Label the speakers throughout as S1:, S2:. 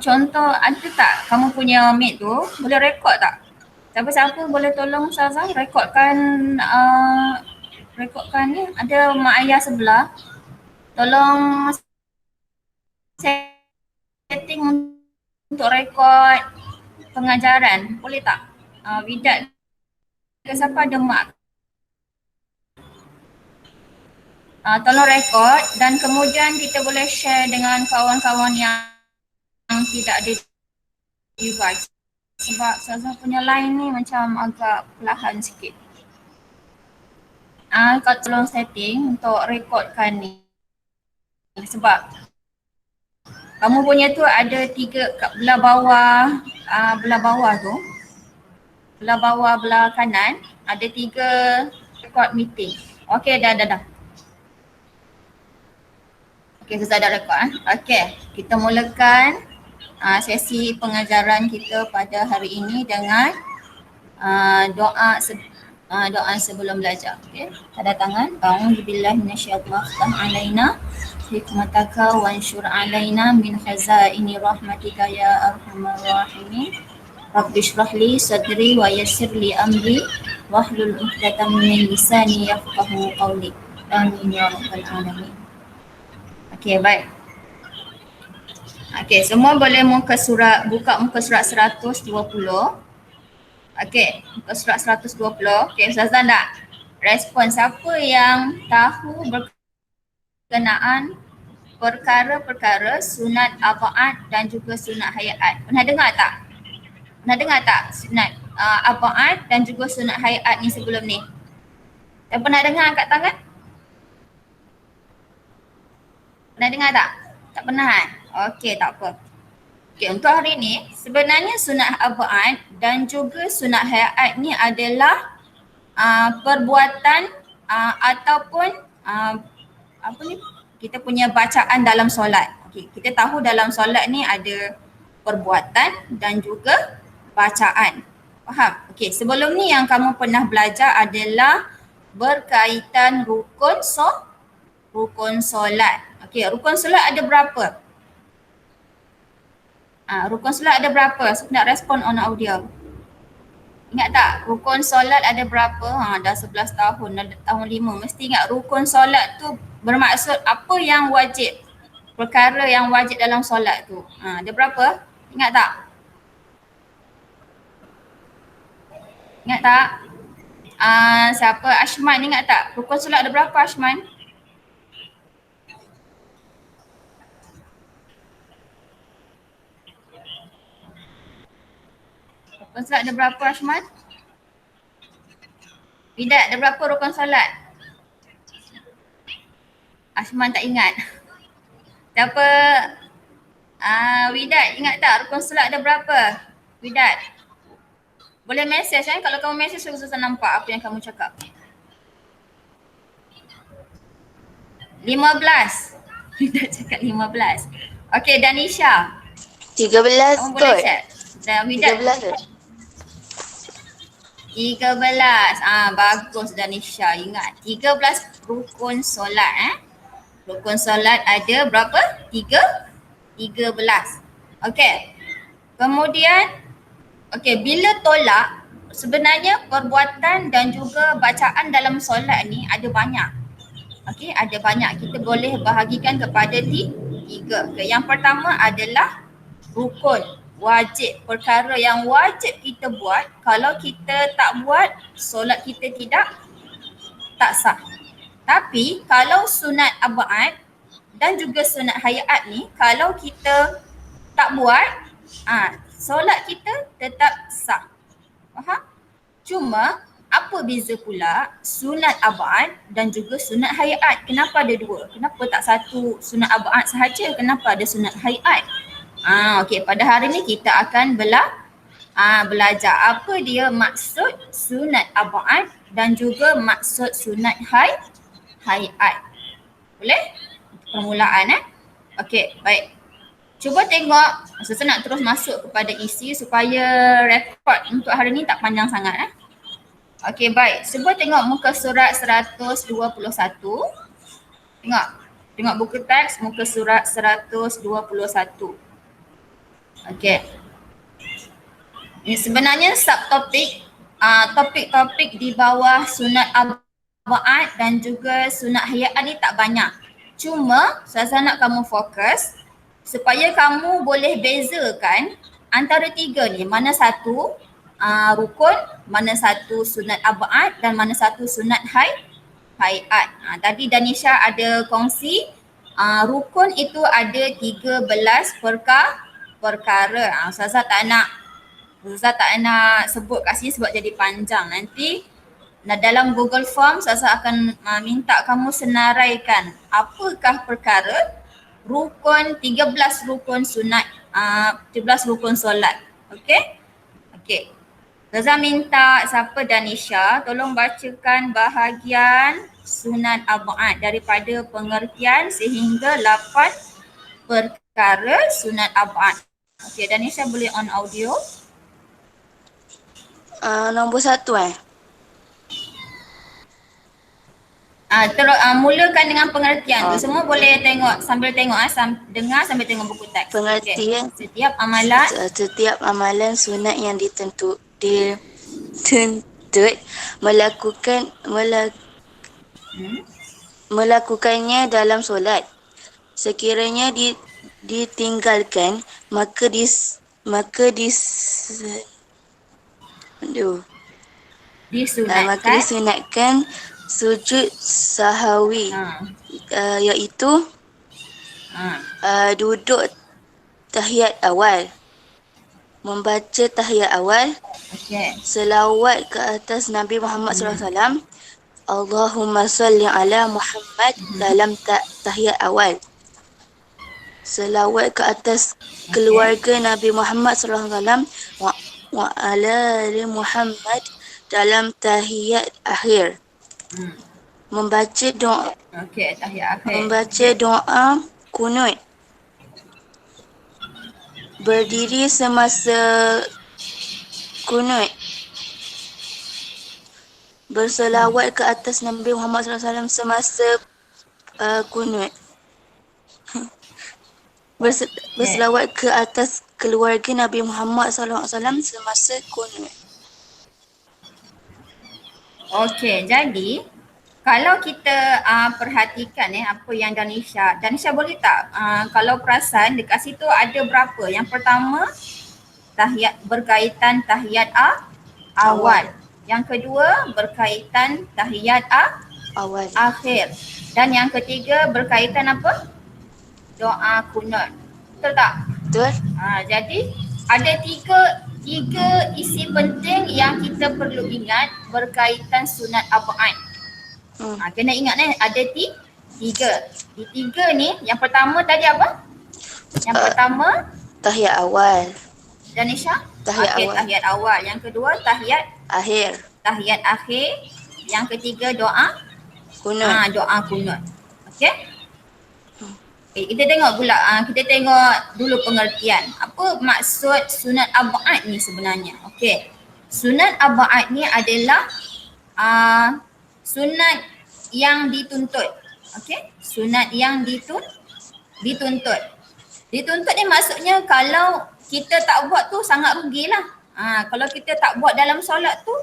S1: contoh ada tak kamu punya mate tu boleh rekod tak? Siapa-siapa boleh tolong Ustazah rekodkan ni, ada mak ayah sebelah, tolong setting untuk rekod pengajaran, boleh tak? Widat ke siapa ada mak? Tolong rekod dan kemudian kita boleh share dengan kawan-kawan yang tidak ada device. Sebab Ustazah punya line ni macam agak perlahan sikit. Kau tolong setting untuk rekodkan ni. Sebab kamu punya tu ada 3 kat belah bawah tu. Belah bawah, belah kanan ada 3 record meeting. Okey, dah. Okey, Ustazah dah rekod. Okey, kita mulakan sesi pengajaran kita pada hari ini dengan doa sebelum belajar. Okey, tanda tangan. A'udzubillahi minasyaitonir alaina hikmataka wansyur alaina min khazaini rahmatika ya arhamar rahimin. Rabbi shrah li sadri wa yassir li amri wahlul 'uqdatam min lisani yafqahu qawli. Amin ya rabbal alamin. Okey, baik. Okey, semua boleh buka muka surat 120. Okey, muka surat 120. Okey, Ustazah nak respon siapa yang tahu berkenaan perkara-perkara sunat aba'at dan juga sunat hayat. Pernah dengar tak? Sunat aba'at dan juga sunat hayat ni sebelum ni? Dan pernah dengar angkat tangan? Pernah dengar tak? Tak pernah kan? Okey, tak apa. Okey, untuk hari ni sebenarnya sunat aba'at dan juga sunat hayat ni adalah perbuatan ataupun kita punya bacaan dalam solat. Okey, kita tahu dalam solat ni ada perbuatan dan juga bacaan. Faham? Okey, sebelum ni yang kamu pernah belajar adalah berkaitan rukun solat. Okey, rukun solat ada berapa? Rukun solat ada berapa? Saya nak respon on audio. Ingat tak rukun solat ada berapa? Dah 11 tahun, dah tahun 5. Mesti ingat rukun solat tu bermaksud apa yang wajib. Perkara yang wajib dalam solat tu. Ada berapa? Ingat tak? Ingat tak? Siapa? Ashman ingat tak? Rukun solat ada berapa Ashman? Rukun solat ada berapa Ashman? Widat, ada berapa rukun solat? Ashman tak ingat. Siapa? Widat, ingat tak rukun solat ada berapa? Widat. Boleh mesej kan? Kalau kamu mesej susah nampak apa yang kamu cakap. 15. Widat cakap 15. Okey, Danisha.
S2: 13
S1: kamu boleh
S2: kot.
S1: chat. Dan Widat.
S2: 13 kot.
S1: 13. Bagus Danisha, ingat. 13 rukun solat Rukun solat ada berapa? 13. Okey. Kemudian bila tolak sebenarnya perbuatan dan juga bacaan dalam solat ni ada banyak. Okey, ada banyak. Kita boleh bahagikan kepada 3. Yang pertama adalah rukun, wajib, perkara yang wajib kita buat. Kalau kita tak buat, solat kita tak sah. Tapi kalau sunat aba'at dan juga sunat hayat ni, kalau kita tak buat, solat kita tetap sah. Faham? Cuma apa beza pula sunat aba'at dan juga sunat hayat? Kenapa ada 2? Kenapa tak satu sunat aba'at sahaja? Kenapa ada sunat hayat? Okey, pada hari ni kita akan belajar apa dia maksud sunat aba'at dan juga maksud sunat hayat. Boleh? Permulaan Okey, baik. Cuba tengok, saya nak terus masuk kepada isi supaya rekod untuk hari ni tak panjang sangat Okey, baik. Cuba tengok muka surat 121. Tengok buku teks muka surat 121. Okey. Ini sebenarnya subtopik, topik-topik di bawah sunat arba'at dan juga sunat hayat ni tak banyak. Cuma Ustazah nak kamu fokus supaya kamu boleh bezakan antara tiga ni, mana satu rukun, mana satu sunat arba'at dan mana satu sunat hayat. Tadi Danisha ada kongsi rukun itu ada 13 perkara. Ustazah tak nak sebut kat sini sebab jadi panjang. Nanti dalam Google Form Ustazah akan minta kamu senaraikan apakah perkara rukun 13 rukun sunat, 13 rukun solat. Okey? Okey. Ustazah minta siapa Danisha tolong bacakan bahagian sunat arba'at daripada pengertian sehingga 8 perkara sunat arba'at. Okey, Danisha boleh on audio.
S2: Nombor 1
S1: Mulakan dengan pengertian tu. Semua boleh tengok sambil tengok dengar sambil tengok buku teks.
S2: Pengertian.
S1: Okay. Setiap
S2: amalan sunat yang dituntut melakukannya dalam solat. Sekiranya ditinggalkan maka disunatkan sujud sahawi, iaitu duduk tahiyat awal, membaca tahiyat awal, selawat ke atas Nabi Muhammad SAW, Allahumma salli ala Muhammad dalam tahiyat awal, selawat ke atas keluarga Nabi Muhammad SAW wa ala ali Muhammad dalam tahiyat akhir. Membaca doa kunut. Berdiri semasa kunut. Berselawat ke atas Nabi Muhammad SAW semasa kunut. Berselawat ke atas keluarga Nabi Muhammad SAW semasa kunut.
S1: Okey, jadi kalau kita perhatikan apa yang Danisha boleh tak kalau perasan dekat situ ada berapa? Yang pertama berkaitan tahiyat awal. Yang kedua berkaitan tahiyat
S2: awal
S1: akhir. Dan yang ketiga berkaitan apa? Doa kunut. Betul tak?
S2: Betul.
S1: Jadi ada tiga isi penting yang kita perlu ingat berkaitan sunat arba'at. Kena ingat ada tiga. Di tiga ni yang pertama tadi apa? Yang pertama
S2: tahiyat awal.
S1: Danisha?
S2: Tahiyat
S1: awal. Yang kedua tahiyat
S2: akhir.
S1: Yang ketiga doa
S2: kunut.
S1: Doa kunut. Okey? Kita tengok dulu pengertian. Apa maksud sunat arba'at ni sebenarnya? Okey. Sunat arba'at ni adalah sunat yang dituntut. Okey? Sunat yang dituntut. Dituntut ni maksudnya kalau kita tak buat tu sangat rugilah. Kalau kita tak buat dalam solat tu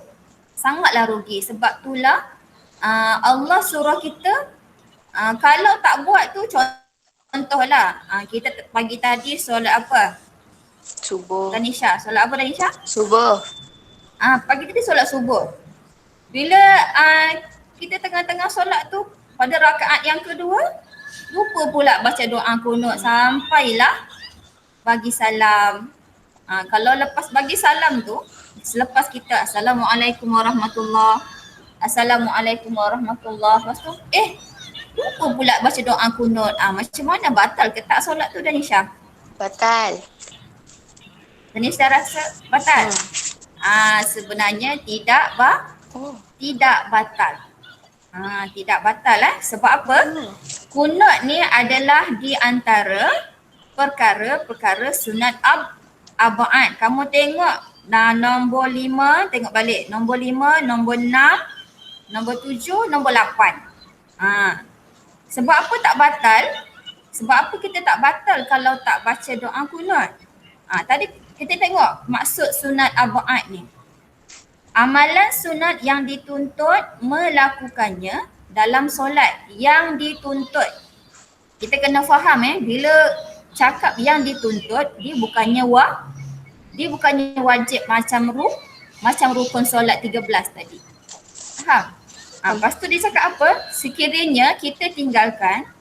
S1: sangatlah rugi. Sebab itulah Allah suruh kita kalau tak buat tu contohlah kita pagi tadi solat apa?
S2: Subuh.
S1: Danisha, solat apa Danisha?
S2: Subuh.
S1: Pagi tadi solat subuh. Bila kita tengah-tengah solat tu pada rakaat yang kedua lupa pula baca doa kunut sampailah bagi salam. Kalau lepas bagi salam tu, selepas kita Assalamualaikum warahmatullahi lepas tu lupa pula baca doa kunut. Macam mana batal ke tak solat tu Danisha?
S2: Batal.
S1: Danisha rasa batal? Sebenarnya tidak batal. Tidak batal Sebab apa? Kunut ni adalah di antara perkara-perkara sunat arba'at. Kamu tengok nombor 5, tengok balik. Nombor 5, nombor 6, nombor 7, nombor 8. Sebab apa tak batal? Sebab apa kita tak batal kalau tak baca doa kunut? Tadi kita tengok maksud sunat ab'ad ni. Amalan sunat yang dituntut melakukannya dalam solat yang dituntut. Kita kena faham bila cakap yang dituntut, dia bukannya wajib macam rukun solat 13 tadi. Faham? Lepas tu dia cakap apa? Sekiranya kita tinggalkan,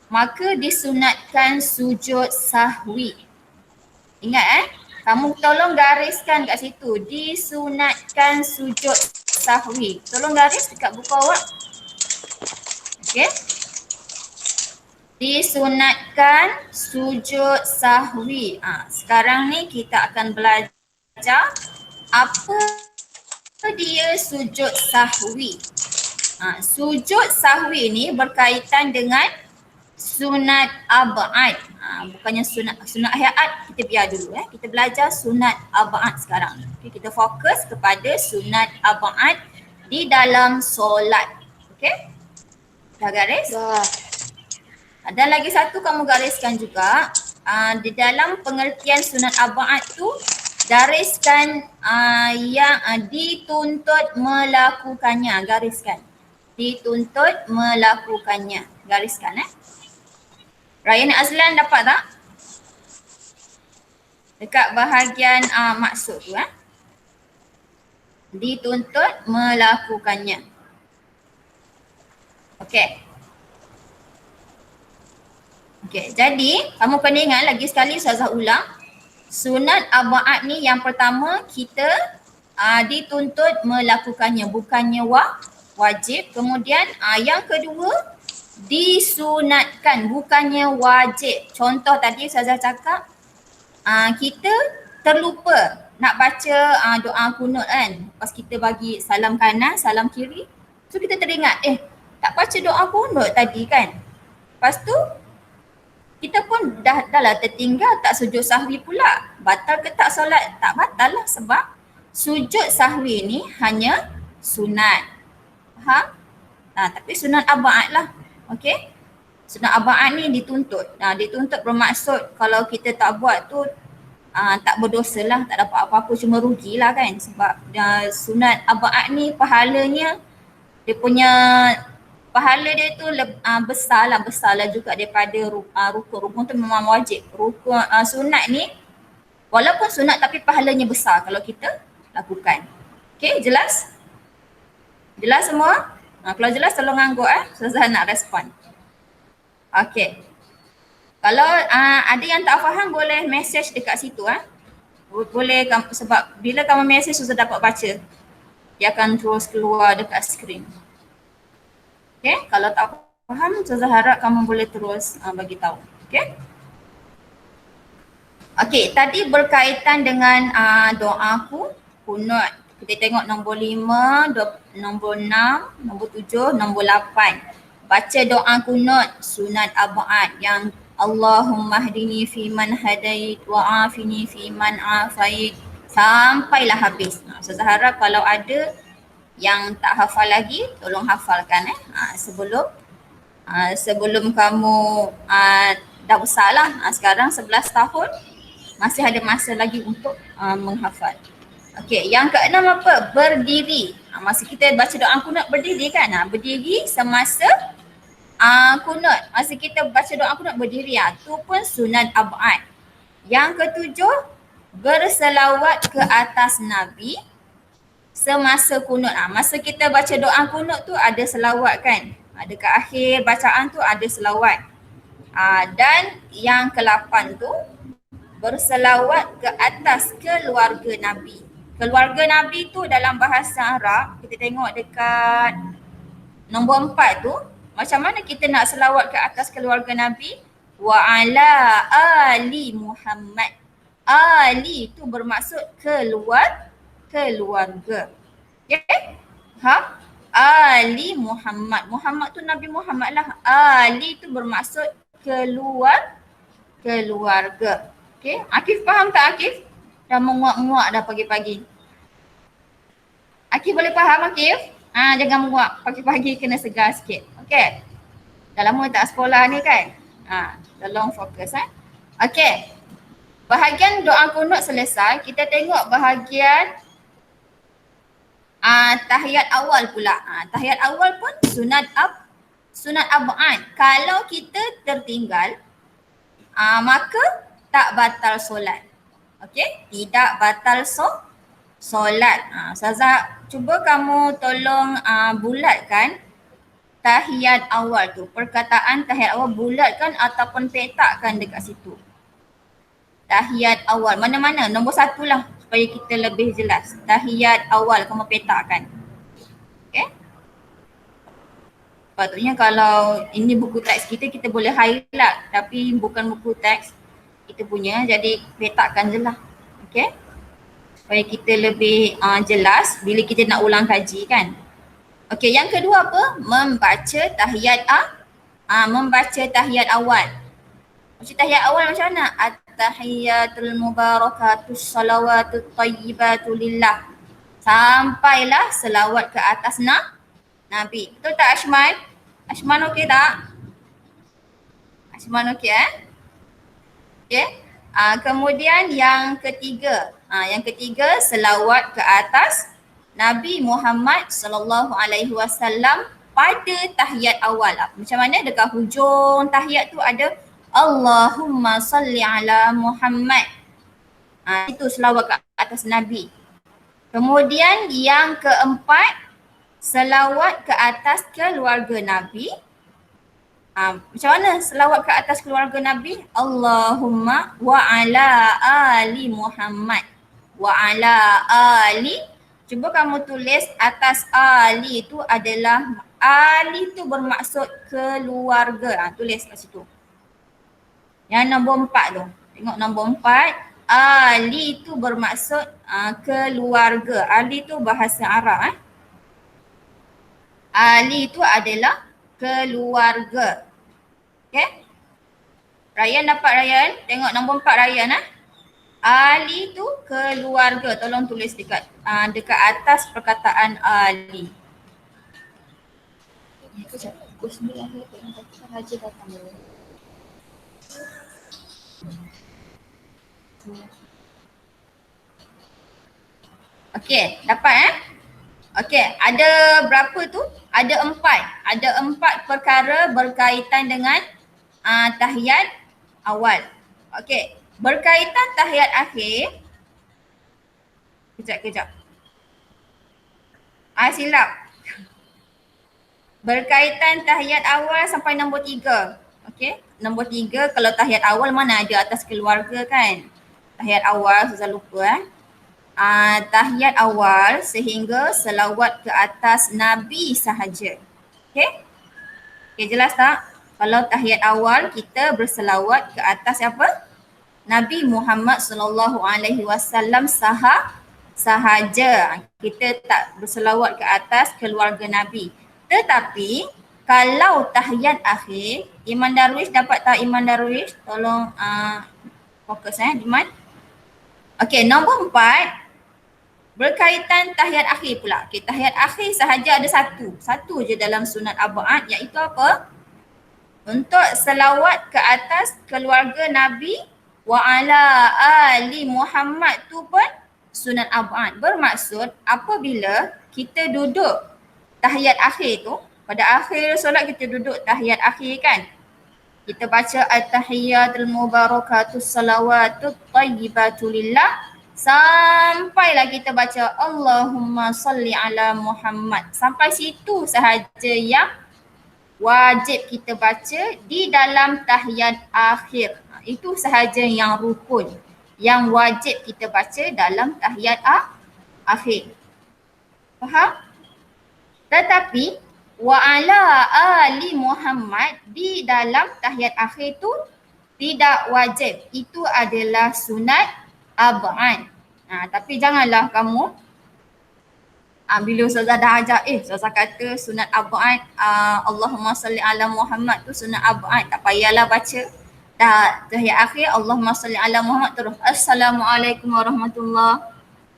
S1: maka disunatkan sujud sahwi. Ingat kamu tolong gariskan kat situ. Disunatkan sujud sahwi. Tolong garis dekat buku awak. Okey. Disunatkan sujud sahwi. Sekarang ni kita akan belajar apa dia sujud sahwi. Sujud sahwi ni berkaitan dengan sunat ab'ad. Bukannya sunat hayat, kita biar dulu Kita belajar sunat ab'ad sekarang. Okay, kita fokus kepada sunat ab'ad di dalam solat. Okey? Dah garis?
S2: Dah.
S1: Dan lagi satu kamu gariskan juga, di dalam pengertian sunat ab'ad tu gariskan yang dituntut melakukannya. Gariskan. Dituntut melakukannya. Gariskan Ryan Azlan dapat tak? Dekat bahagian maksud tu Dituntut melakukannya. Okey. Jadi kamu kena ingat lagi sekali Ustazah ulang. Sunat ab'ad ni yang pertama kita dituntut melakukannya, bukannya wajib. Kemudian yang kedua disunatkan, bukannya wajib. Contoh tadi Ustazah cakap kita terlupa nak baca doa kunut kan. Pas kita bagi salam kanan, salam kiri, so kita teringat tak baca doa kunut tadi kan. Lepas tu kita pun dah lah tertinggal, tak sujud sahwi pula. Batal ke tak solat? Tak batal lah, sebab sujud sahwi ni hanya sunat. Faham? Tapi sunat ab'ad lah. Okey? Sunat ab'ad ni dituntut. Dituntut bermaksud kalau kita tak buat tu tak berdosa lah, tak dapat apa-apa, cuma rugilah kan. Sebab sunat ab'ad ni pahalanya, dia punya pahala dia tu besar lah juga daripada rukun. Rukun tu memang wajib. Rukun sunat ni walaupun sunat tapi pahalanya besar kalau kita lakukan. Okey, jelas? Jelas semua? Kalau jelas tolong angguk Ustazah nak respon. Okey. Kalau ada yang tak faham boleh message dekat situ Boleh sebab bila kamu message Ustazah dapat baca. Dia akan terus keluar dekat skrin. Okay, kalau tak faham, Ustazah harap kamu boleh terus bagi tahu. Okay. Okay, tadi berkaitan dengan doa kunut. Kita tengok nombor 5, nombor 6, nombor 7, nombor 8. Baca doa kunut sunat ab'ad yang Allahumma hdini fiman hadait wa afini fiman afait sampailah habis. Ustazah harap kalau ada yang tak hafal lagi, tolong hafalkan sebelum kamu dah besar lah. Sekarang 11 tahun, masih ada masa lagi untuk menghafal. Okey, yang keenam apa? Berdiri. Masa kita baca doa kunut berdiri kan? Berdiri semasa kunut. Masa kita baca doa kunut berdiri, tu pun sunat ab'ad. Yang ketujuh, berselawat ke atas Nabi semasa kunut. Masa kita baca doa kunut tu ada selawat kan? Dekat akhir bacaan tu ada selawat. Dan yang ke-8 tu berselawat ke atas keluarga Nabi. Keluarga Nabi tu dalam bahasa Arab, kita tengok dekat nombor 4 tu, macam mana kita nak selawat ke atas keluarga Nabi? Wa ala ali Muhammad. Ali tu bermaksud keluarga. Okay? Ali Muhammad. Muhammad tu Nabi Muhammad lah. Ali tu bermaksud keluarga. Okay? Akif faham tak Akif? Dah menguak-nguak dah pagi-pagi. Akif boleh faham Akif? Jangan menguak. Pagi-pagi kena segar sikit. Okay? Dah lama tak sekolah ni kan? Tolong fokus Okay. Bahagian doa kunut selesai, kita tengok bahagian tahiyat awal pula. Tahiyat awal pun sunat ab'ad. Kalau kita tertinggal, maka tak batal solat. Okey, tidak batal solat. Ustazah cuba kamu tolong bulatkan tahiyat awal tu. Perkataan tahiyat awal bulatkan ataupun petakkan dekat situ. Tahiyat awal. Mana-mana? Nombor 1 lah supaya kita lebih jelas. Tahiyat awal kamu petakkan. Okay. Patutnya kalau ini buku teks kita boleh highlight. Tapi bukan buku teks kita punya. Jadi petakkan je lah. Okay. Supaya kita lebih jelas bila kita nak ulang kaji kan. Okay, yang kedua apa? Membaca tahiyat membaca tahiyat awal. Baca tahiyat awal macam mana? At-tahiyatul mubarakatus salawatut tayyibatu lillah. Sampailah selawat ke atas Nabi. Betul tak Ashman? Ashman okey tak? Ashman okey okey. Kemudian yang ketiga. Yang ketiga selawat ke atas Nabi Muhammad sallallahu alaihi wasallam pada tahiyat awal. Macam mana dekat hujung tahiyat tu ada Allahumma salli ala Muhammad. Itu selawat ke atas Nabi. Kemudian yang keempat, selawat ke atas keluarga Nabi. Macam mana selawat ke atas keluarga Nabi? Allahumma wa ala ali Muhammad. Wa ala ali. Cuba kamu tulis atas ali itu adalah, ali itu bermaksud keluarga. Tulis kat situ. Yang nombor 4 tu. Tengok nombor 4. Ali itu bermaksud keluarga. Ali itu bahasa Arab. Ali itu adalah keluarga. Okay. Ryan dapat Ryan? Tengok nombor 4 Ryan. Ali itu keluarga. Tolong tulis dekat atas perkataan Ali. Sekejap. Pukul 9 Raja datang dulu. Okey, dapat Okey, ada berapa tu? Ada 4. Ada 4 perkara berkaitan dengan tahiyat awal. Okey, berkaitan tahiyat akhir. Kejap. Silap. Berkaitan tahiyat awal sampai nombor 3. Okey, nombor 3 kalau tahiyat awal mana ada atas keluarga kan? Tahiyat awal susah lupa tahiyat awal sehingga selawat ke atas Nabi sahaja. Okey? Okey, jelas tak? Kalau tahiyat awal kita berselawat ke atas apa? Nabi Muhammad sallallahu alaihi wasallam sahaja. Kita tak berselawat ke atas keluarga Nabi. Tetapi kalau tahiyat akhir, Iman Darwish dapat tak Iman Darwish? Tolong fokus Iman. Okey, nombor 4 berkaitan tahiyat akhir pula. Okay, tahiyat akhir sahaja ada satu je dalam sunat ab'ad, iaitu apa? Untuk selawat ke atas keluarga Nabi wa ala ali Muhammad tu pun sunat ab'ad. Bermaksud apabila kita duduk tahiyat akhir tu, pada akhir solat kita duduk tahiyat akhir kan? Kita baca at-tahiyatul mubarakatus salawatut tayyibatu lillah. Sampailah kita baca Allahumma salli ala Muhammad. Sampai situ sahaja yang wajib kita baca di dalam tahiyat akhir. Itu sahaja yang rukun, yang wajib kita baca dalam tahiyat akhir. Faham? Tetapi wa ala ali Muhammad di dalam tahiyat akhir tu tidak wajib. Itu adalah sunat ab'ad. Tapi janganlah kamu bila Ustazah dah ajar, Ustazah kata sunat ab'ad, Allahumma salli ala Muhammad tu sunat ab'ad. Tak payahlah baca tahiyat akhir Allahumma salli ala Muhammad terus Assalamualaikum warahmatullahi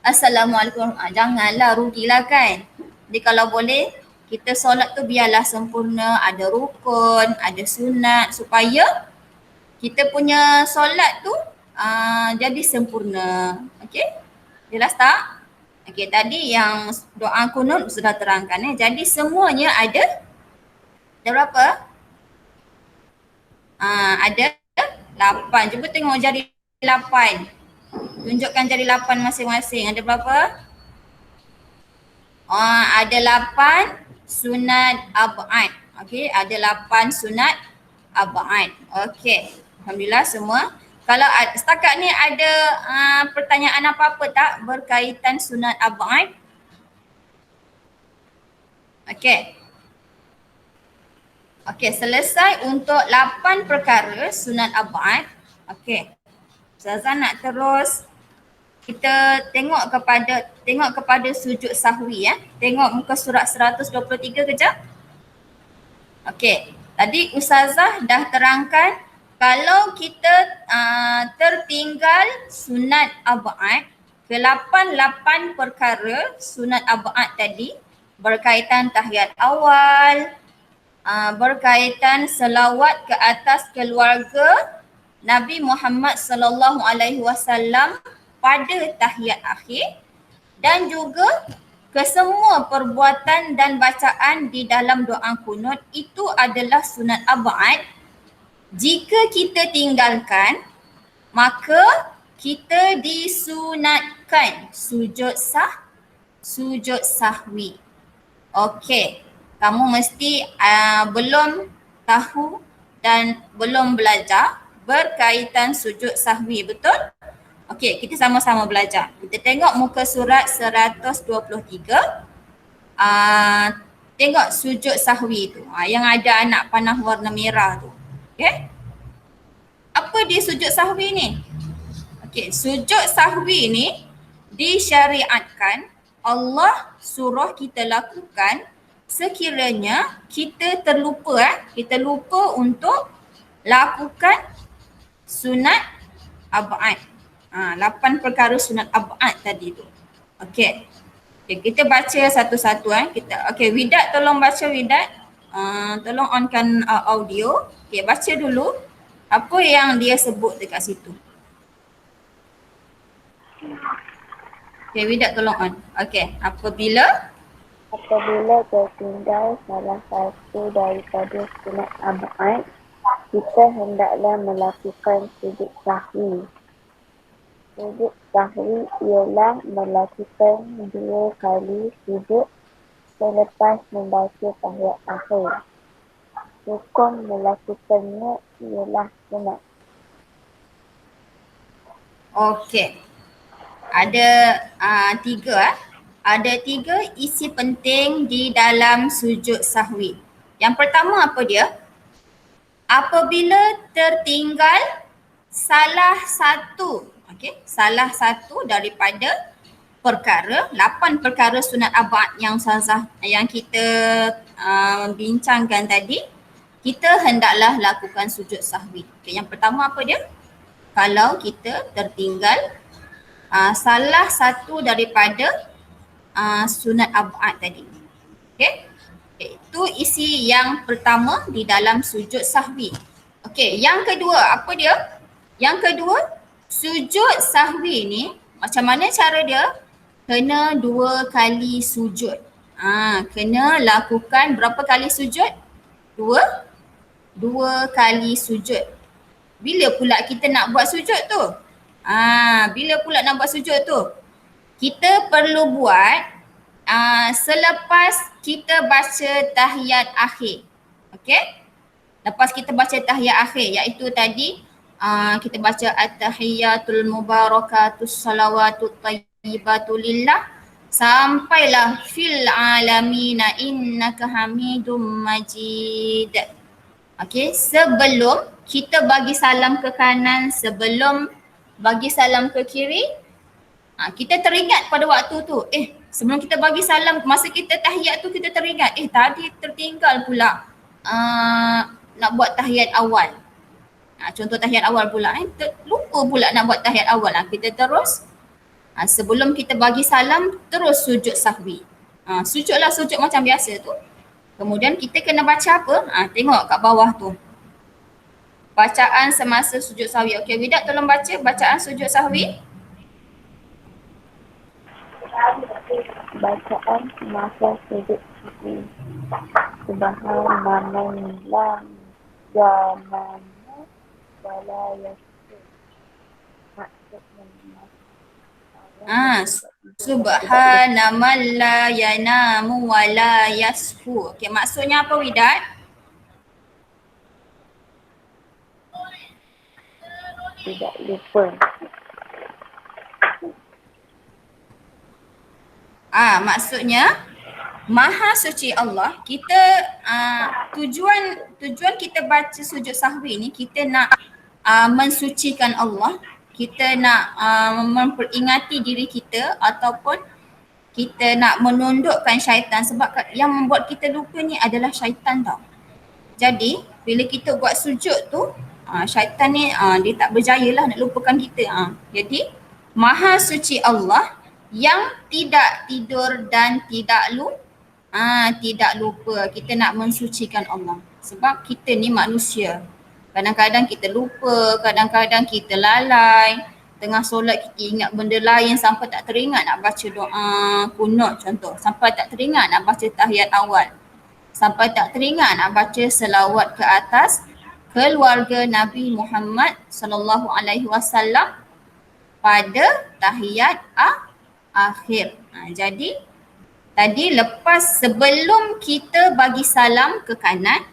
S1: Assalamualaikum. Janganlah, rugilah kan. Jadi kalau boleh kita solat tu biarlah sempurna, ada rukun, ada sunat supaya kita punya solat tu jadi sempurna. Okey? Jelas tak? Okey, tadi yang doa kunut sudah terangkan. Jadi semuanya ada berapa? Ada 8. Cuba tengok jari 8. Tunjukkan jari 8 masing-masing. Ada berapa? Ada 8 sunat ab'ad. Okey, ada 8 sunat ab'ad. Okey, alhamdulillah semua. Kalau setakat ni ada pertanyaan apa-apa tak berkaitan sunat ab'ad? Okey. Okey, selesai untuk 8 perkara sunat ab'ad. Okey. Ustazah nak terus kita tengok kepada sujud sahwi ya. Tengok muka surat 123 kejap. Okey. Tadi Ustazah dah terangkan kalau kita tertinggal sunat ab'ad, ke-8 perkara sunat ab'ad tadi berkaitan tahiyat awal, berkaitan selawat ke atas keluarga Nabi Muhammad sallallahu alaihi wasallam pada tahiyat akhir, dan juga kesemua perbuatan dan bacaan di dalam doa kunut itu adalah sunat ab'ad. Jika kita tinggalkan, maka kita disunatkan sujud sahwi. Okey, kamu mesti belum tahu dan belum belajar berkaitan sujud sahwi, betul? Okey, kita sama-sama belajar. Kita tengok muka surat 123. Tengok sujud sahwi tu. Yang ada anak panah warna merah tu. Okey? Apa dia sujud sahwi ni? Okey, sujud sahwi ni disyariatkan, Allah suruh kita lakukan sekiranya kita terlupa, kita lupa untuk lakukan sunat ab'ad. 8 perkara sunat ab'ad tadi tu. Okey. Okay, kita baca satu-satu Okey, Widat tolong baca, Widat. Tolong onkan audio. Okey, baca dulu apa yang dia sebut dekat situ. Okey, Widat tolong on. Okey, apabila
S3: tertinggal salah satu daripada sunat ab'ad, kita hendaklah melakukan sujud sahwi. Sujud sahwi ialah melakukan 2 kali sujud selepas membaca tahiyat akhir. Hukum melakukannya ialah sunat.
S1: Okey. Ada 3 Ada 3 isi penting di dalam sujud sahwi. Yang pertama apa dia? Apabila tertinggal salah satu daripada perkara, 8 perkara sunat ab'ad yang kita bincangkan tadi, kita hendaklah lakukan sujud sahwi. Okay, yang pertama apa dia? Kalau kita tertinggal salah satu daripada sunat ab'ad tadi. Okey. Itu isi yang pertama di dalam sujud sahwi. Okey, yang kedua apa dia? Yang kedua, sujud sahwi ni macam mana cara dia? Kena 2 kali sujud. Kena lakukan berapa kali sujud? 2 kali sujud. Bila pula kita nak buat sujud tu? Bila pula nak buat sujud tu? Kita perlu buat selepas kita baca tahiyat akhir. Okey? Lepas kita baca tahiyat akhir, iaitu tadi kita baca at-tahiyatul mubarakatus salawatut thayyibatu lillah sampailah fil alamina innaka hamidum majid. Okey, sebelum kita bagi salam ke kanan, sebelum bagi salam ke kiri, kita teringat pada waktu tu, sebelum kita bagi salam, masa kita tahiyat tu kita teringat, tadi tertinggal pula nak buat tahiyat awal. Contoh tahiyat awal pula, lupa pula nak buat tahiyat awal. Kita terus, sebelum kita bagi salam, terus sujud sahwi. Sujudlah sujud macam biasa tu. Kemudian kita kena baca apa? Tengok kat bawah tu. bacaan semasa sujud sahwi. Okey, Widat tolong baca bacaan sujud sahwi.
S3: Bacaan semasa sujud sahwi. Subhanallah yanamu wala yasjud. Maksudnya
S1: Subhana man la yanamu wa la yashu. Okey, maksudnya apa Widat?
S3: tidak lupa.
S1: Maksudnya Maha suci Allah. Kita tujuan kita baca sujud sahwi ni, kita nak mensucikan Allah, kita nak memperingati diri kita ataupun kita nak menundukkan syaitan, sebab yang membuat kita lupa ni adalah syaitan tau. Jadi bila kita buat sujud tu, syaitan ni dia tak berjaya lah nak lupakan kita. Jadi Maha suci Allah yang tidak tidur dan tidak lupa. Kita nak mensucikan Allah. Sebab kita ni manusia. Kadang-kadang kita lupa, kadang-kadang kita lalai. Tengah solat kita ingat benda lain sampai tak teringat nak baca doa kunut contoh. Sampai tak teringat nak baca tahiyat awal. Sampai tak teringat nak baca selawat ke atas keluarga Nabi Muhammad sallallahu alaihi wasallam pada tahiyat akhir. Jadi tadi lepas sebelum kita bagi salam ke kanan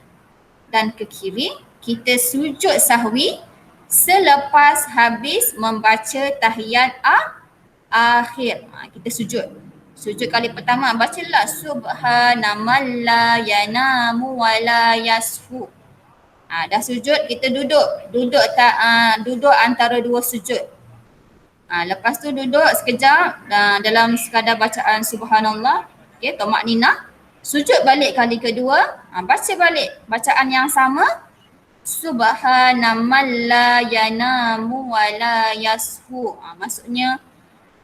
S1: dan ke kiri, kita sujud sahwi selepas habis membaca tahiyat akhir. Kita sujud. Sujud kali pertama bacalah subhanaman la yanamu wa la yashu. Dah sujud, kita duduk. Duduk antara dua sujud. Lepas tu duduk sekejap dalam sekadar bacaan subhanallah. Okey, tamakninah. Sujud balik kali kedua, baca balik bacaan yang sama. Subhanaman la yanamu wa la yashu. Maksudnya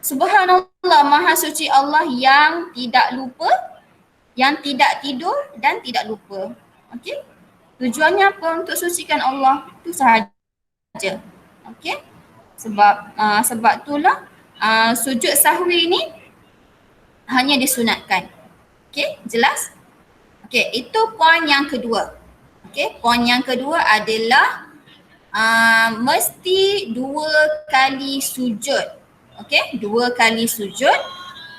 S1: subhanallah, Maha suci Allah yang tidak lupa, yang tidak tidur dan tidak lupa. Okey? Tujuannya apa? Untuk sucikan Allah. Itu sahaja. Okey? Sebab itulah sujud sahwi ni hanya disunatkan. Okey, jelas? Okey, itu poin yang kedua. Okey, poin yang kedua adalah mesti 2 kali sujud. Okey, 2 kali sujud.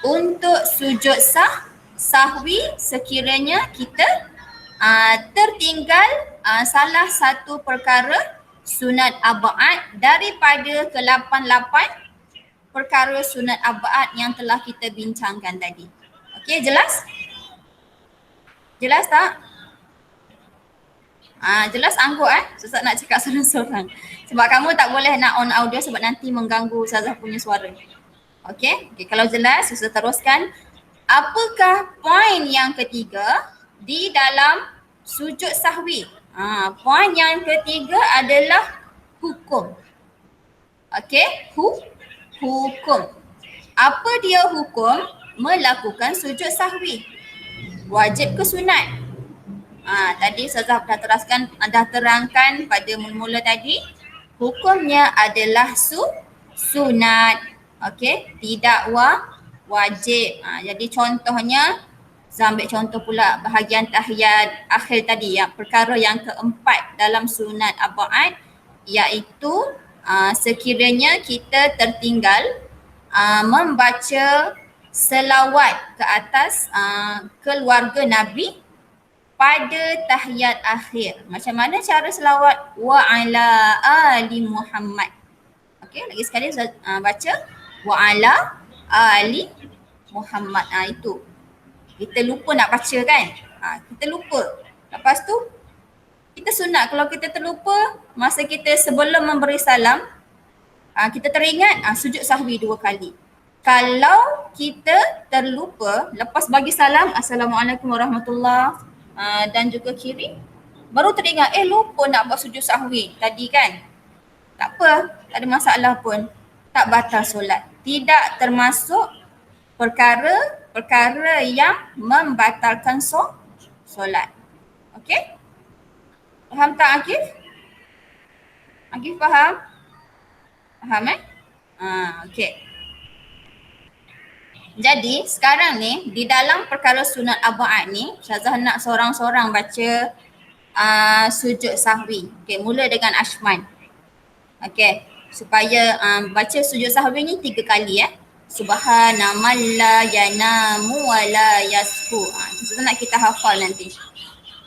S1: Untuk sujud sahwi sekiranya kita tertinggal salah satu perkara sunat ab'ad daripada ke-8 perkara sunat ab'ad yang telah kita bincangkan tadi. Okey, jelas? Jelas tak? Jelas angguk Ustaz nak cakap sorang-sorang. Sebab kamu tak boleh nak on audio sebab nanti mengganggu Ustazah punya suara. Okey, kalau jelas Ustaz teruskan. Apakah poin yang ketiga di dalam sujud sahwi? Poin yang ketiga adalah hukum. Okey, hukum. Apa dia hukum melakukan sujud sahwi? Wajib ke sunat? Tadi Ustazah dah terangkan pada mula-mula tadi. Hukumnya adalah sunat. Okey, tidak wajib. Jadi contohnya, saya ambil contoh pula bahagian tahiyat akhir tadi, perkara yang keempat dalam sunat ab'ad, iaitu sekiranya kita tertinggal membaca selawat ke atas keluarga Nabi pada tahiyat akhir. Macam mana cara selawat? Wa ala ali Muhammad. Okey, lagi sekali baca wa ala ali Muhammad. Itu. Kita lupa nak baca kan? Kita lupa. Lepas tu kita sunat, kalau kita terlupa masa kita sebelum memberi salam, kita teringat, sujud sahwi 2 kali. Kalau kita terlupa lepas bagi salam Assalamualaikum warahmatullahi dan juga kiri, baru teringat lupa nak buat sujud sahwi tadi kan. Tak apa, tak ada masalah pun. Tak batal solat. Tidak termasuk perkara yang membatalkan solat. Okey? Faham tak Akif? Akif faham? Faham okey. Jadi sekarang ni di dalam perkara sunat arba'at ni Syazah nak seorang-seorang baca sujud sahwi. Okey, mula dengan Ashman. Okey, supaya baca sujud sahwi ni 3 kali Subhana man la yanamu wa la yasfu. Itu nak kita hafal nanti.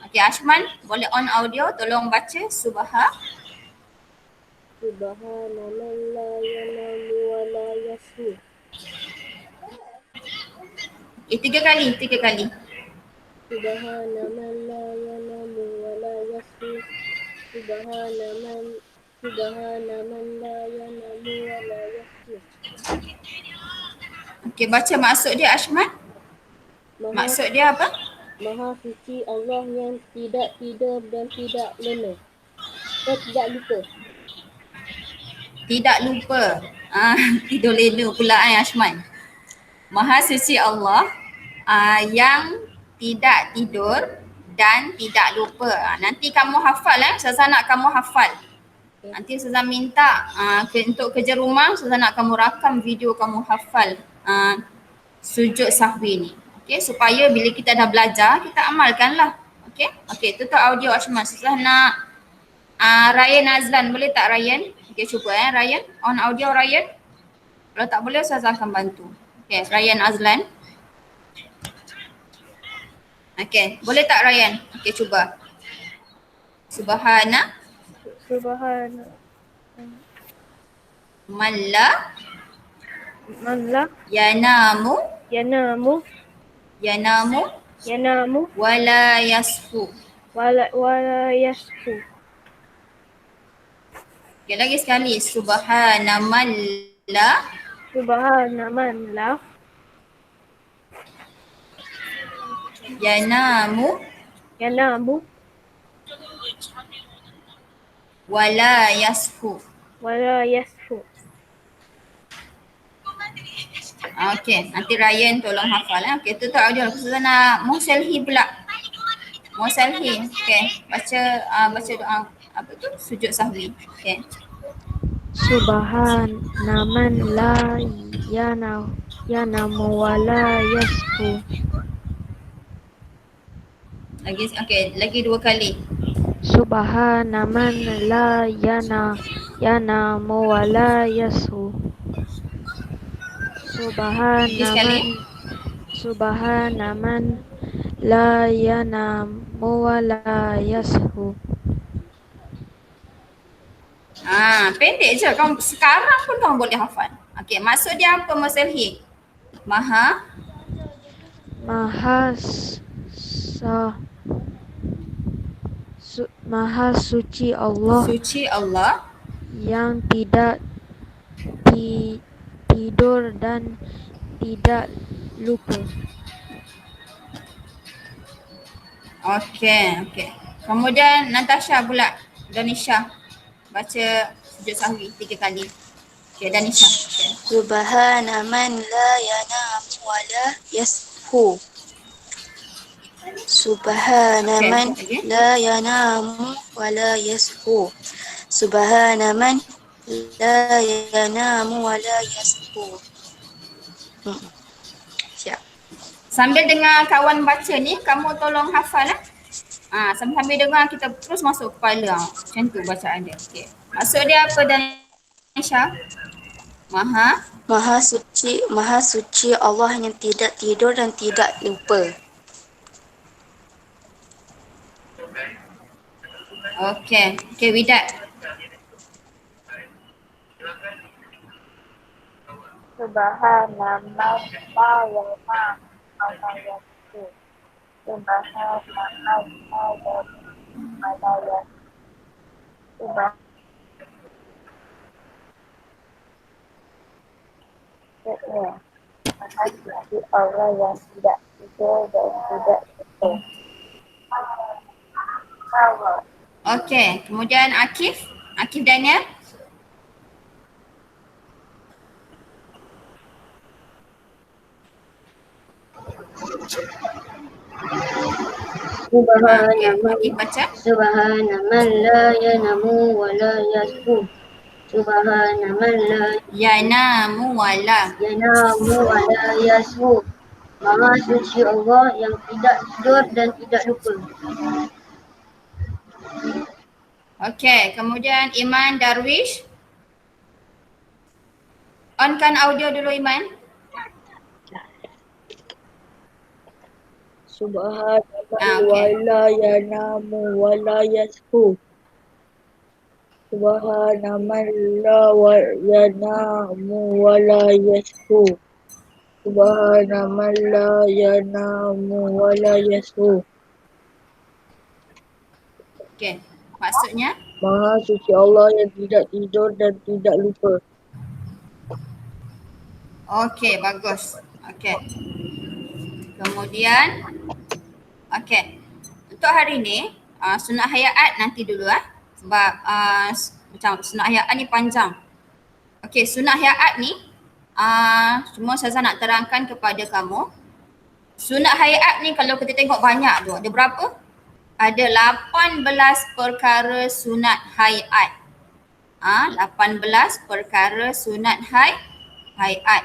S1: Okey, Ashman boleh on audio, tolong baca Subhana
S3: man la yanamu wa la yasfu.
S1: 3 kali, 3 kali.
S3: Subhana man la yanamu wa la yasfu. Subhana man la yanamu wa la yasfu.
S1: Okey, baca maksud dia Ashman. Maksud dia apa?
S3: Maha suci Allah yang tidak tidur dan tidak lena. Tidak lupa.
S1: Tidak lupa. Tidur lena pula Ashman. Maha suci Allah yang tidak tidur dan tidak lupa. Nanti kamu hafal Ustazah nak kamu hafal. Nanti Ustazah minta untuk kerja rumah Ustazah nak kamu rakam video kamu hafal sujud sahwi ni. Okey, supaya bila kita dah belajar kita amalkanlah. Okey. Okey, tutup audio Ashman. Ustazah nak Ryan Azlan, boleh tak Ryan? Okey, cuba Ryan, on audio Ryan. Kalau tak boleh Ustazah akan bantu. Okey, Ryan Azlan. Okey, boleh tak Ryan? Okey, cuba. Subhana man la yanamu wala yasfu.
S3: Wala yasfu.
S1: Okey, lagi sekali. Subhana man la yanamu wala yasfu. Okey, nanti Ryan tolong hafal Okey, tutup audio. Ustazah nak Muselhi pula. Muselhi. Okey, baca doa apa tu? Sujud sahwi. Okey.
S3: Subhana man la yanamu wa la yasfu.
S1: Lagi 2 kali.
S3: Subhana man la yanamu wa la yasfu. Subhana man la yanamu wa la yasfu.
S1: Pendek je. Kamu sekarang pun kamu boleh hafal. Okey, maksud dia apa Muselhi? Maha
S3: suci Allah
S1: suci Allah
S3: yang tidak tidur dan tidak lupa.
S1: Okey. Kemudian Natasha pula. Danisha. Baca sujud sahwi 3 kali. Okey, Danisha. Okay.
S2: Subhana man la yanamu wa la yasfu. Subhana man la yanamu wa la yasfu. Subhana man la yanamu wa la yasfu. Siap.
S1: Sambil dengar kawan baca ni, kamu tolong hafal sambil dengar kita terus masuk kepala. Macam tu bacaan dia. Okey. Maksud dia apa Danisha?
S2: Maha suci Allah yang tidak tidur dan tidak lupa.
S1: Okey, Widat.
S3: Subhana man la yanamu wa la yasfu. Subhana man la yanamu wa la yasfu. Maha suci Allah yang tidak tidur dan tidak lupa.
S1: Okey, kemudian Akif Daniel. Okey,
S2: man
S1: okey baca.
S2: Subhana man la yanamu wa la yasbu. Subhana man la
S1: Yanamu wala.
S2: yanamu wa la yasbu. Maha suci Allah yang tidak tidur dan tidak lupa.
S1: Okey, kemudian Iman Darwish. Onkan audio dulu Iman.
S3: Subhanaman
S1: Okey.
S3: wala yanamu wala yashu. Subhanaman yanamu wala yashu. Subhanaman yanamu wala yashu.
S1: Okey. Maksudnya
S3: Maha suci Allah yang tidak tidur dan tidak lupa.
S1: okey, bagus. Okey. Kemudian okey. Untuk hari ni sunat hayat nanti dulu sebab macam sunat hayat ni panjang. Okey, sunat hayat ni semua saya nak terangkan kepada kamu. Sunat hayat ni kalau kita tengok banyak tu, ada berapa? Ada 18 perkara sunat hayat. 18 perkara sunat hayat.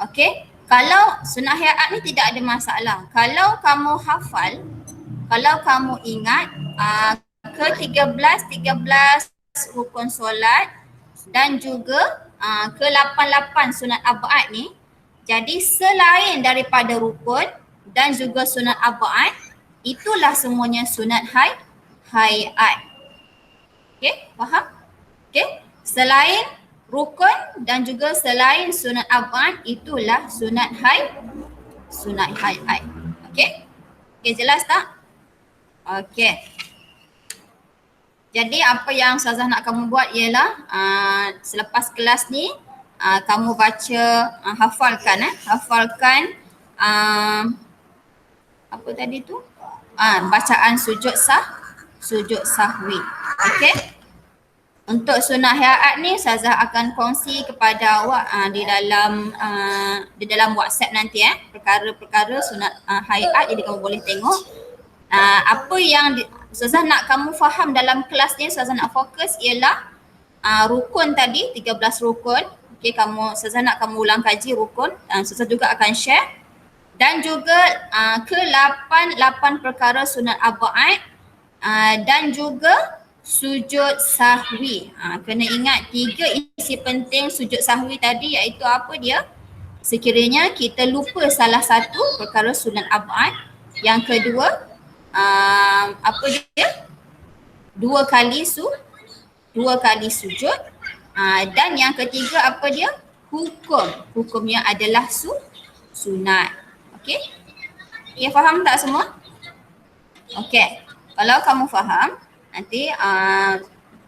S1: Okey, kalau sunat hayat ni tidak ada masalah. Kalau kamu hafal, kalau kamu ingat ke-13 rukun solat dan juga ke-88 sunat abad ni, jadi selain daripada rukun dan juga sunat abad, itulah semuanya sunat hayat. Okey, faham? Okey, selain rukun dan juga selain sunat abad, itulah sunat hayat. Okey? Okey, jelas tak? Okey. Jadi apa yang Ustazah nak kamu buat ialah selepas kelas ni kamu baca, hafalkan apa tadi tu? Bacaan sujud sahwi. Okey? Untuk sunat hayat ni Ustazah akan kongsi kepada awak di dalam WhatsApp nanti perkara-perkara sunat hayat, jadi kamu boleh tengok. Apa yang Ustazah nak kamu faham dalam kelas ni, Ustazah nak fokus ialah rukun tadi, 13 rukun. Okey, Ustazah nak kamu ulang kaji rukun, Ustazah juga akan share. Dan juga ke-8 perkara sunat abad dan juga sujud sahwi. Kena ingat 3 isi penting sujud sahwi tadi, iaitu apa dia? Sekiranya kita lupa salah satu perkara sunat abad. Yang kedua, apa dia? 2 kali sujud. Dan yang ketiga apa dia? Hukumnya adalah sunat. Okey? Ya, faham tak semua? Okey. Kalau kamu faham, nanti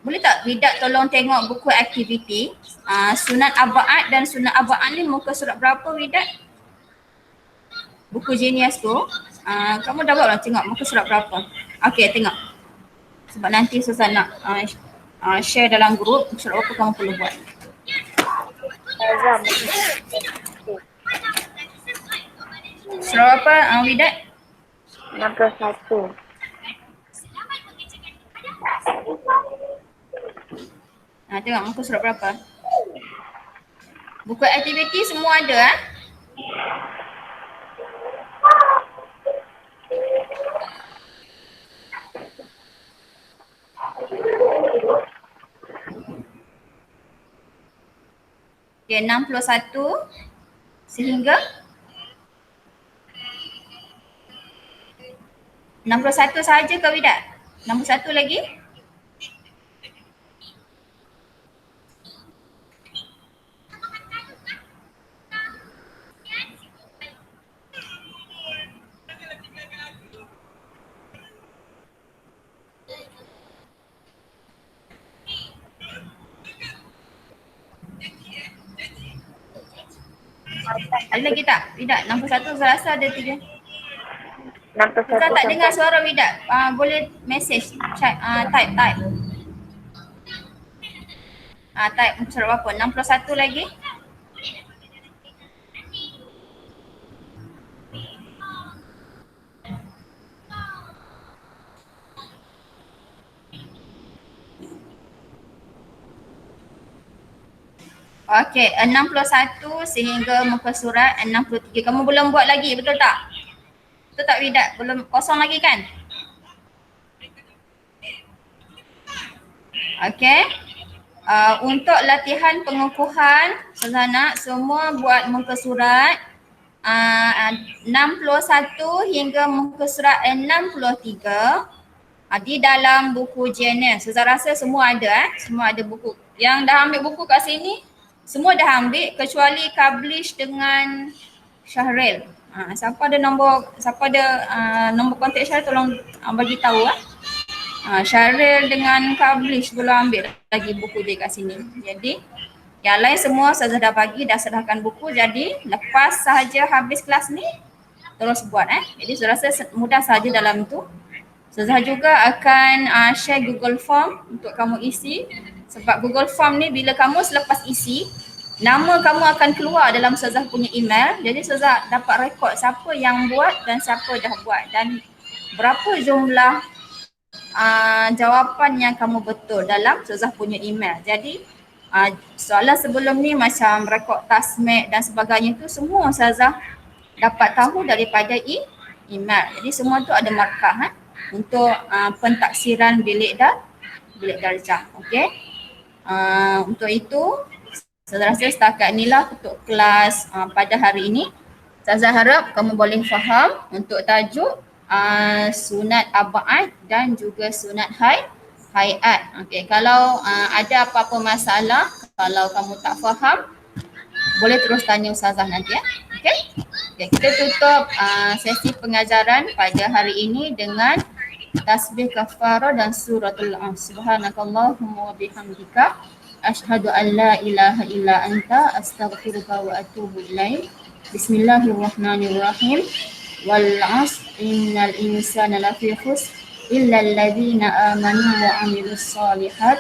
S1: boleh tak Widat tolong tengok buku aktiviti sunat abad dan sunat abad ni muka surat berapa Widat? Buku Genius tu. Kamu dah buat tengok muka surat berapa? Okey, tengok. Sebab nanti Ustazah nak share dalam grup surat apa kamu perlu buat. Surat apa Widat?
S3: 61.
S1: Tengok muka surat berapa? Buku aktiviti semua ada Okay, 61 sehingga 61 sahaja ke Widat? 61 lagi? Ada lagi tak? Widat, 61 saya rasa ada 3.
S3: 61
S1: Kita tak dengar suara Widat. Boleh message, chat, type. Type surat berapa? 61 lagi? Okey, 61 sehingga muka surat 63. Kamu belum buat lagi, betul tak? Betul tak Widat? Belum kosong lagi kan? Okey. Untuk latihan pengukuhan, Sazana semua buat muka surat 61 hingga muka surat 63 di dalam buku JNS. Saya rasa semua ada semua ada buku. Yang dah ambil buku kat sini semua dah ambil kecuali Kablish dengan Syahril. Siapa ada nombor kontak Syahril tolong bagi tahu Syahril dengan Kablish belum ambil lagi buku dia kat sini. Jadi yang lain semua saya dah bagi, dah serahkan buku. Jadi lepas sahaja habis kelas ni terus buat Jadi saya rasa mudah sahaja dalam tu. Saya juga akan share Google Form untuk kamu isi. Sebab Google Form ni bila kamu selepas isi, nama kamu akan keluar dalam Ustazah punya email. Jadi Ustazah dapat rekod siapa yang buat dan siapa dah buat dan berapa jumlah jawapan yang kamu betul dalam Ustazah punya email. Jadi soalan sebelum ni macam rekod tasmek dan sebagainya tu semua Ustazah dapat tahu daripada email. Jadi semua tu ada markah untuk pentaksiran bilik darjah. Okey. Untuk itu saya rasa setakat inilah untuk kelas pada hari ini. Saya harap kamu boleh faham untuk tajuk sunat ab'ad dan juga sunat hayat. Okey, kalau ada apa-apa masalah, kalau kamu tak faham, boleh terus tanya Ustazah nanti Okey. Okay, kita tutup sesi pengajaran pada hari ini dengan tasbih kafarah dan suratul Subhanakallahumma wa bihamdika asyhadu an la ilaha illa anta astaghfiruka wa atubu ilaik. Bismillahirrahmanirrahim. Wal 'asr innal insana lafi khusr illa alladhina amanu wa 'amilus solihat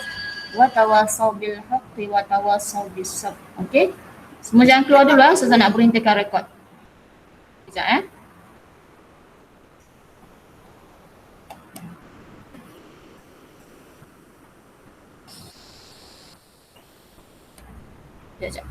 S1: wa tawassaw bil haqqi wa tawassaw bis sabr. Okey. Semua jangan keluar dulu Ustazah nak berhentikan rekod. Sekejap Sekejap.